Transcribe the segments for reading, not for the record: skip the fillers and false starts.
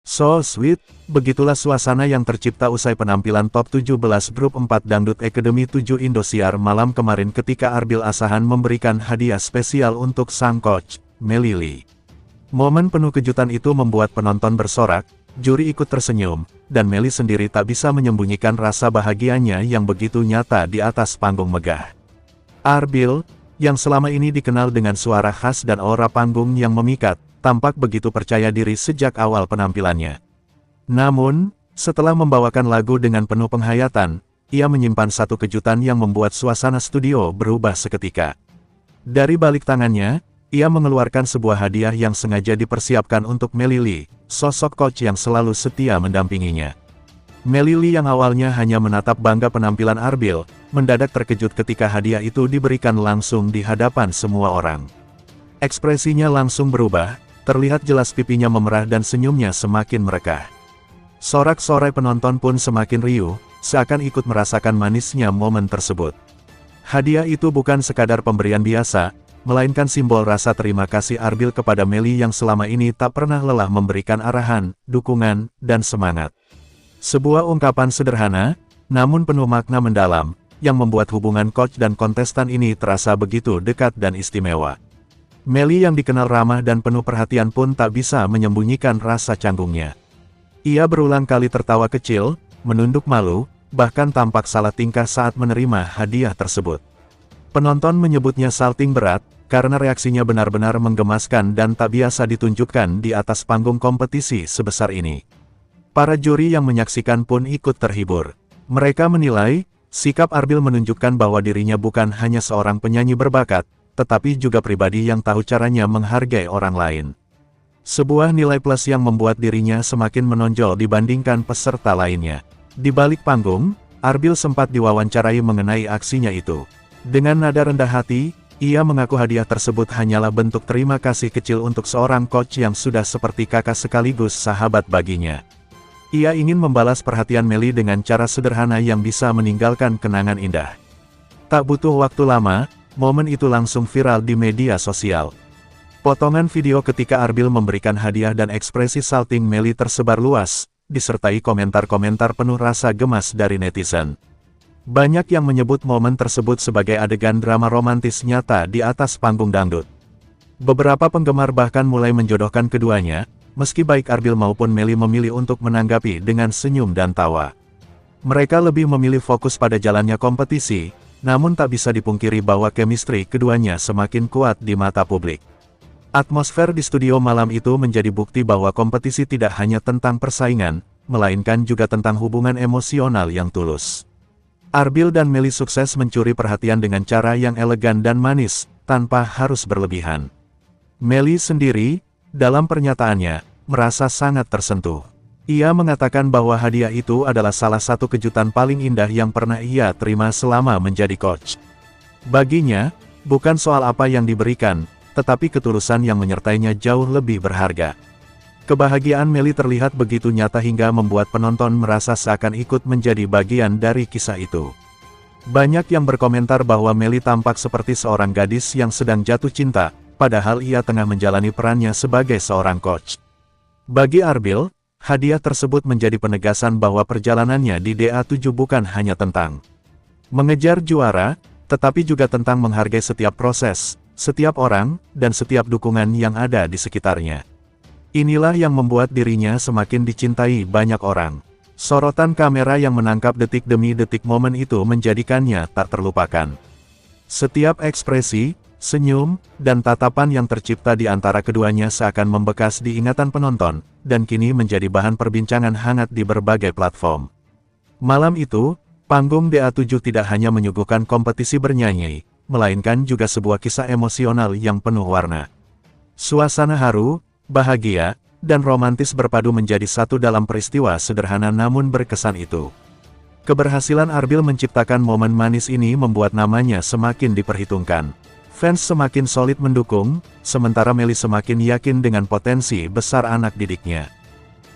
So sweet, begitulah suasana yang tercipta usai penampilan top 17 grup 4 Dangdut Academy 7 Indosiar malam kemarin ketika Arbil Asahan memberikan hadiah spesial untuk sang coach, Melly Lee. Momen penuh kejutan itu membuat penonton bersorak, juri ikut tersenyum, dan Melly sendiri tak bisa menyembunyikan rasa bahagianya yang begitu nyata di atas panggung megah. Arbil, yang selama ini dikenal dengan suara khas dan aura panggung yang memikat, tampak begitu percaya diri sejak awal penampilannya. Namun, setelah membawakan lagu dengan penuh penghayatan, ia menyimpan satu kejutan yang membuat suasana studio berubah seketika. Dari balik tangannya, ia mengeluarkan sebuah hadiah yang sengaja dipersiapkan untuk Melly Lee, sosok coach yang selalu setia mendampinginya. Melly Lee yang awalnya hanya menatap bangga penampilan Arbil, mendadak terkejut ketika hadiah itu diberikan langsung di hadapan semua orang. Ekspresinya langsung berubah, terlihat jelas pipinya memerah dan senyumnya semakin merekah. Sorak-sorai penonton pun semakin riuh, seakan ikut merasakan manisnya momen tersebut. Hadiah itu bukan sekadar pemberian biasa, melainkan simbol rasa terima kasih Arbil kepada Melly yang selama ini tak pernah lelah memberikan arahan, dukungan, dan semangat. Sebuah ungkapan sederhana, namun penuh makna mendalam, yang membuat hubungan coach dan kontestan ini terasa begitu dekat dan istimewa. Melly yang dikenal ramah dan penuh perhatian pun tak bisa menyembunyikan rasa canggungnya. Ia berulang kali tertawa kecil, menunduk malu, bahkan tampak salah tingkah saat menerima hadiah tersebut. Penonton menyebutnya salting berat, karena reaksinya benar-benar menggemaskan dan tak biasa ditunjukkan di atas panggung kompetisi sebesar ini. Para juri yang menyaksikan pun ikut terhibur. Mereka menilai, sikap Arbil menunjukkan bahwa dirinya bukan hanya seorang penyanyi berbakat, tetapi juga pribadi yang tahu caranya menghargai orang lain. Sebuah nilai plus yang membuat dirinya semakin menonjol dibandingkan peserta lainnya. Di balik panggung, Arbil sempat diwawancarai mengenai aksinya itu. Dengan nada rendah hati, ia mengaku hadiah tersebut hanyalah bentuk terima kasih kecil untuk seorang coach yang sudah seperti kakak sekaligus sahabat baginya. Ia ingin membalas perhatian Melly dengan cara sederhana yang bisa meninggalkan kenangan indah. Tak butuh waktu lama, momen itu langsung viral di media sosial. Potongan video ketika Arbil memberikan hadiah dan ekspresi salting Melly tersebar luas, disertai komentar-komentar penuh rasa gemas dari netizen. Banyak yang menyebut momen tersebut sebagai adegan drama romantis nyata di atas panggung dangdut. Beberapa penggemar bahkan mulai menjodohkan keduanya, meski baik Arbil maupun Melly memilih untuk menanggapi dengan senyum dan tawa. Mereka lebih memilih fokus pada jalannya kompetisi, namun tak bisa dipungkiri bahwa chemistry keduanya semakin kuat di mata publik. Atmosfer di studio malam itu menjadi bukti bahwa kompetisi tidak hanya tentang persaingan, melainkan juga tentang hubungan emosional yang tulus. Arbil dan Melly sukses mencuri perhatian dengan cara yang elegan dan manis, tanpa harus berlebihan. Melly sendiri, dalam pernyataannya, merasa sangat tersentuh. Ia mengatakan bahwa hadiah itu adalah salah satu kejutan paling indah yang pernah ia terima selama menjadi coach. Baginya, bukan soal apa yang diberikan, tetapi ketulusan yang menyertainya jauh lebih berharga. Kebahagiaan Melly terlihat begitu nyata hingga membuat penonton merasa seakan ikut menjadi bagian dari kisah itu. Banyak yang berkomentar bahwa Melly tampak seperti seorang gadis yang sedang jatuh cinta, padahal ia tengah menjalani perannya sebagai seorang coach. Bagi Arbil, hadiah tersebut menjadi penegasan bahwa perjalanannya di DA7 bukan hanya tentang mengejar juara, tetapi juga tentang menghargai setiap proses, setiap orang, dan setiap dukungan yang ada di sekitarnya. Inilah yang membuat dirinya semakin dicintai banyak orang. Sorotan kamera yang menangkap detik demi detik momen itu menjadikannya tak terlupakan. Setiap ekspresi, senyum, dan tatapan yang tercipta di antara keduanya seakan membekas di ingatan penonton, dan kini menjadi bahan perbincangan hangat di berbagai platform. Malam itu, panggung DA7 tidak hanya menyuguhkan kompetisi bernyanyi, melainkan juga sebuah kisah emosional yang penuh warna. Suasana haru, bahagia, dan romantis berpadu menjadi satu dalam peristiwa sederhana namun berkesan itu. Keberhasilan Arbil menciptakan momen manis ini membuat namanya semakin diperhitungkan. Fans semakin solid mendukung, sementara Melly semakin yakin dengan potensi besar anak didiknya.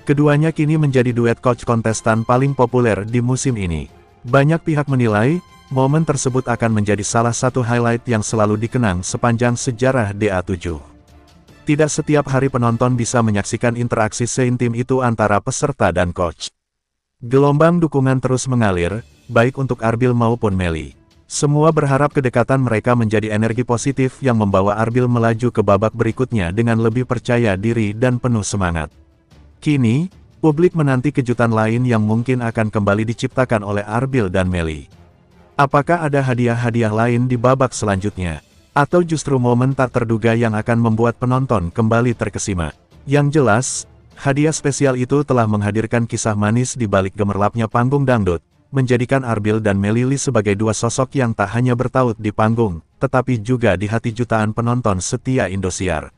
Keduanya kini menjadi duet coach kontestan paling populer di musim ini. Banyak pihak menilai, momen tersebut akan menjadi salah satu highlight yang selalu dikenang sepanjang sejarah DA7. Tidak setiap hari penonton bisa menyaksikan interaksi seintim itu antara peserta dan coach. Gelombang dukungan terus mengalir, baik untuk Arbil maupun Melly. Semua berharap kedekatan mereka menjadi energi positif yang membawa Arbil melaju ke babak berikutnya dengan lebih percaya diri dan penuh semangat. Kini, publik menanti kejutan lain yang mungkin akan kembali diciptakan oleh Arbil dan Melly. Apakah ada hadiah-hadiah lain di babak selanjutnya? Atau justru momen tak terduga yang akan membuat penonton kembali terkesima? Yang jelas, hadiah spesial itu telah menghadirkan kisah manis di balik gemerlapnya panggung dangdut, menjadikan Arbil dan Melly sebagai dua sosok yang tak hanya bertaut di panggung, tetapi juga di hati jutaan penonton setia Indosiar.